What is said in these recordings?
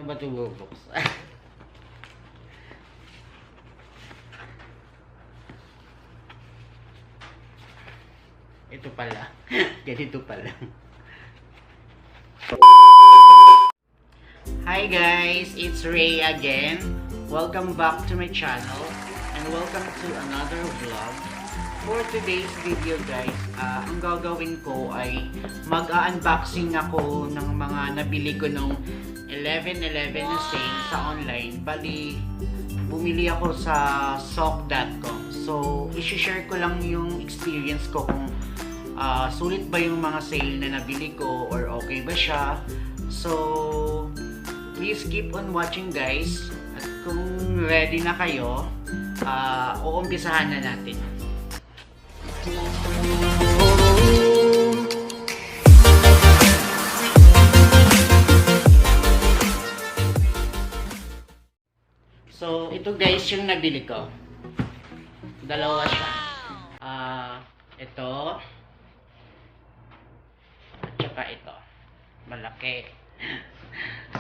ba ito bubuksan? Ito pala. Ganito pala. Hi guys, it's Ray again. Welcome back to my channel and welcome to another vlog. For today's video guys, ang gagawin ko ay mag-unboxing ako ng mga nabili ko nung 11/11 na sale sa online. Bali, bumili ako sa sock.com. So, i-share ko lang yung experience ko kung sulit ba yung mga sale na nabili ko or okay ba siya. So, please keep on watching guys. At kung ready na kayo, uumpisahan na natin. So, ito guys yung nabili ko. Dalawa siya. Ito. At saka ito. Malaki.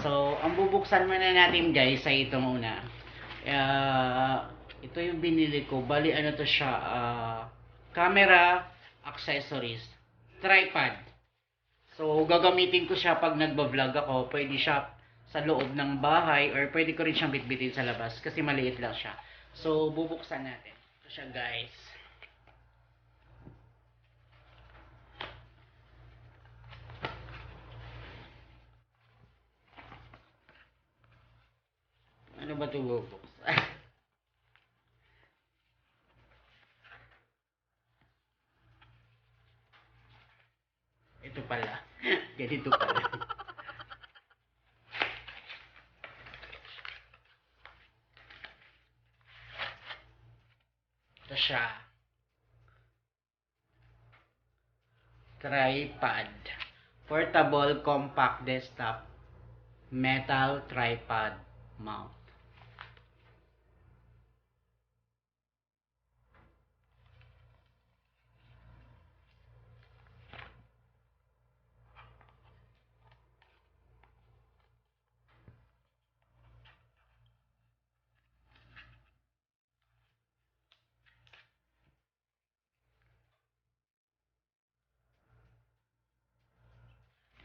So, ang bubuksan muna natin guys ay ito muna. Ito yung binili ko. Bali ano to siya, camera accessories, tripod. So, gagamitin ko siya pag nagba-vlog ako. Pwede siya sa loob ng bahay or pwede ko rin siyang bitbitin sa labas kasi maliit lang siya. So, bubuksan natin. Ito siya guys. Ano ba ito bubuksan? Ito pala. Ganito pala. Ito siya. Tripod. Portable compact desktop metal tripod mount.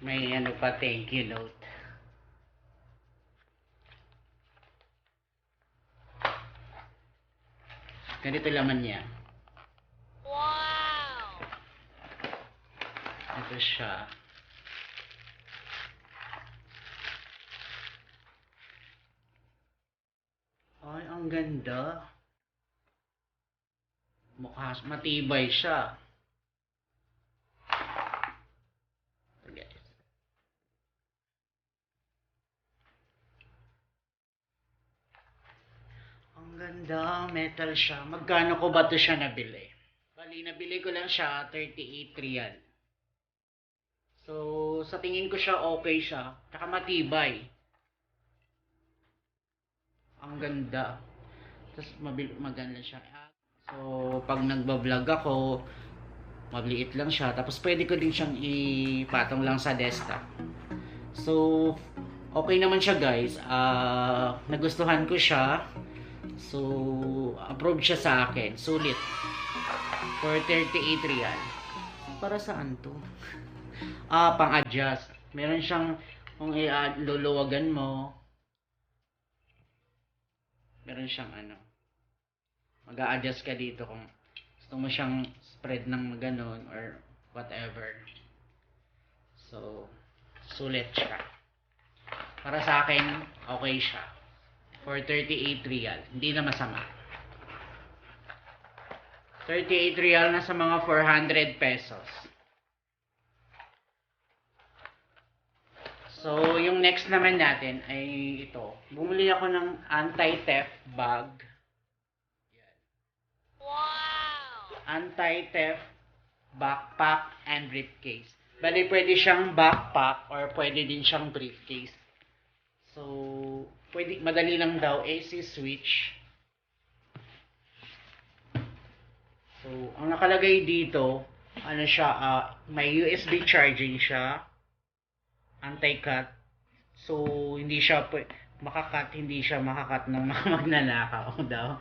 May ano pa, thank you note. Ganito laman niya. Wow! Ito siya. Ay, ang ganda. Mukha matibay siya. Guys. Ang ganda, metal siya. Magkano ko ba ito siya nabili? Bali, nabili ko lang siya 38 real. So, sa tingin ko siya okay siya. Tsaka matibay. Ang ganda. Tapos maganda siya. So, pag nagba-vlog ako, maliit lang siya. Tapos pwede ko din siyang ipatong lang sa desktop. So, okay naman siya guys. Nagustuhan ko siya. So, approve siya sa akin. Sulit. For 38 real. Para saan to? Pang-adjust. Meron siyang kung luluwagan mo. Meron siyang ano. Mag-a-adjust ka dito kung gusto mo siyang spread ng ganon or whatever. So, sulit siya. Para sa akin, okay siya. For 38 real. Hindi na masama. 38 real na sa mga 400 pesos. So, yung next naman natin ay ito. Bumili ako ng anti-theft bag. Wow! Anti-theft backpack and briefcase. Bali, pwede siyang backpack or pwede din siyang briefcase. So, pwede, madali lang daw, AC switch. So, ang nakalagay dito, ano siya, may USB charging siya, anti-cut, So, hindi siya makakat ng mga magnanakaw daw.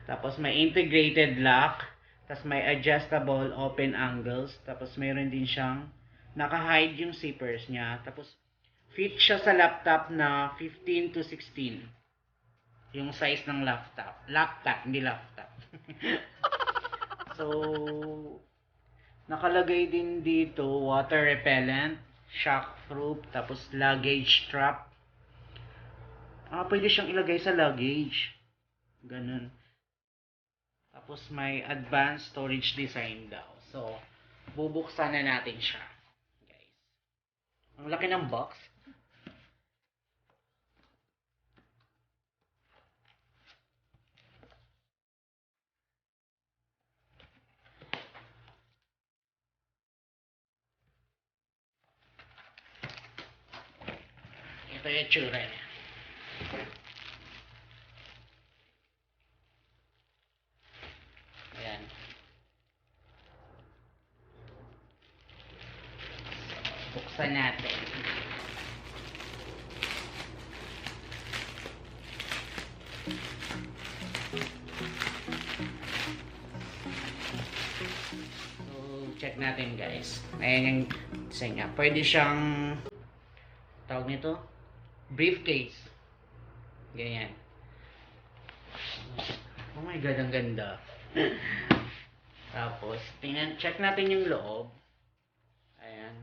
Tapos may integrated lock, tapos may adjustable open angles, tapos mayroon din siyang naka-hide yung zippers niya. Tapos fit siya sa laptop na 15 to 16. Yung size ng laptop. Laptop, hindi laptop. So, nakalagay din dito water repellent, shockproof, tapos luggage strap. Pwede siyang ilagay sa luggage. Ganun. Tapos may advanced storage design daw. So, bubuksan na natin siya. Guys. Ang laki ng box. Ito yung tsura niya. Ayan. Buksan natin. So, check natin guys. Ayan yung design niya. Pwede siyang tawag nito briefcase. Ganyan. Oh my god, ang ganda. Tapos, check natin yung loob. Ayan.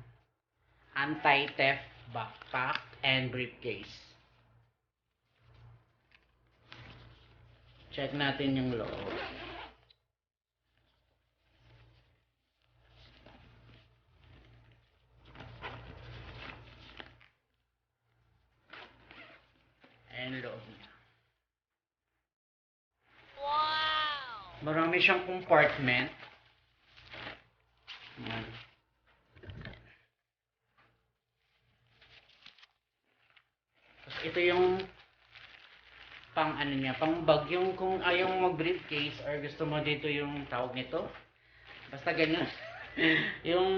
Anti-theft backpack and briefcase. Check natin yung loob. Ayan loob niya. Wow! Marami siyang compartment. Ayan. Tapos ito yung pang ano niya, pang bag. Yung kung ayaw mo mag-briefcase or gusto mo dito yung tawag nito. Basta ganyan. Yung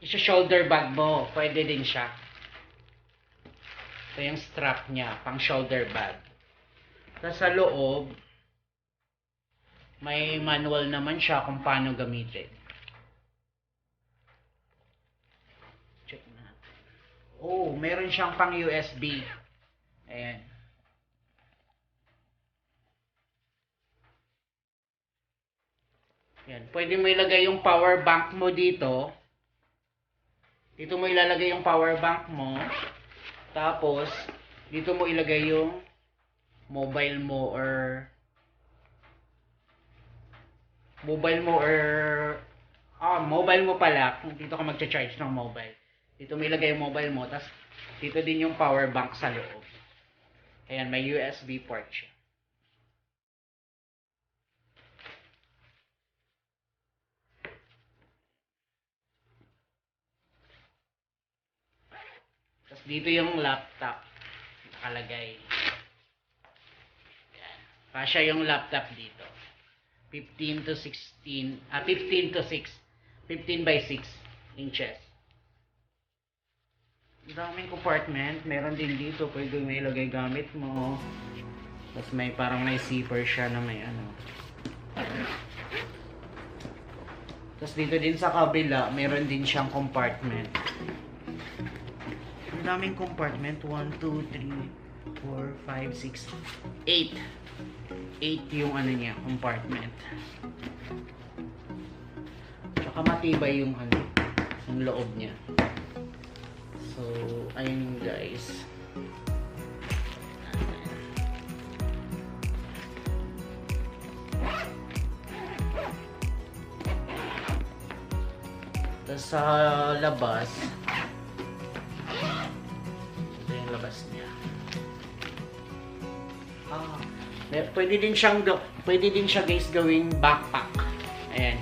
shoulder bag mo, pwede din siya. Ito yung strap niya, pang shoulder bag. Tapos sa loob, may manual naman siya kung paano gamitin. Check natin. Oh, meron siyang pang USB. Ayan. Yan. Pwede mo ilagay yung power bank mo dito. Dito mo ilalagay yung power bank mo. Tapos, dito mo ilagay yung mobile mo or mobile mo pala kung dito ka magcha-charge ng mobile. Dito mo ilagay yung mobile mo. Tapos, dito din yung power bank sa loob. Ayan, may USB port siya. Tapos dito yung laptop nakalagay. Yan. Kasya yung laptop dito. 15 to 16, 15 to 6. 15 by 6 inches. Daming compartment. Meron din dito. Pwede may ilagay gamit mo. Tapos may parang may zipper siya na may ano. Tapos dito din sa kabila, meron din siyang compartment. Ang daming compartment. 1, 2, 3, 4, 5, 6, 8. 8 yung ano niya, compartment. Tsaka matibay yung ano, yung loob niya. So, ayun guys. Tapos sa labas, ito yung labas niya. Pwede din siya guys gawing backpack. Ayan.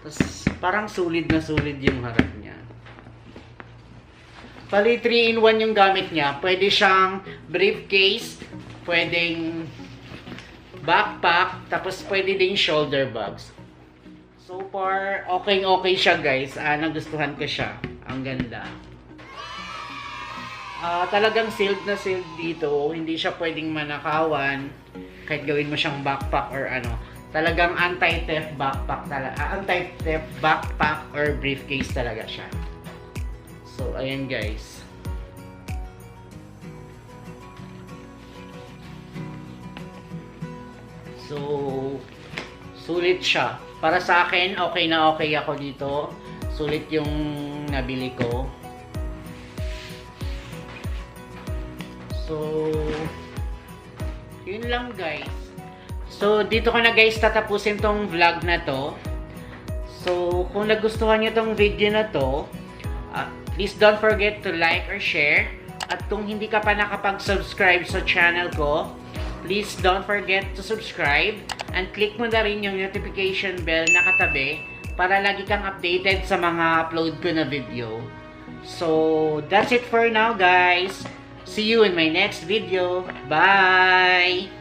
Tas, parang solid na solid yung harap niya. Pali 3-in-1 yung gamit niya. Pwede siyang briefcase, pwedeng backpack, tapos pwede din shoulder bags. So far, okay siya guys. Nagustuhan ko siya. Ang ganda. Talagang sealed na sealed dito. Hindi siya pwedeng manakawan. Kahit gawin mo siyang backpack or ano. Talagang anti-theft backpack talaga. Anti-theft backpack or briefcase talaga siya. So, ayan guys. So, sulit siya. Para sa akin, okay na okay ako dito. Sulit yung nabili ko. So, yun lang guys. So, dito ko na guys tatapusin tong vlog na to. So, kung nagustuhan nyo tong video na to, please don't forget to like or share. At kung hindi ka pa nakapag-subscribe sa channel ko, please don't forget to subscribe and click mo na rin yung notification bell na katabi para lagi kang updated sa mga upload ko na video. So, that's it for now guys. See you in my next video. Bye!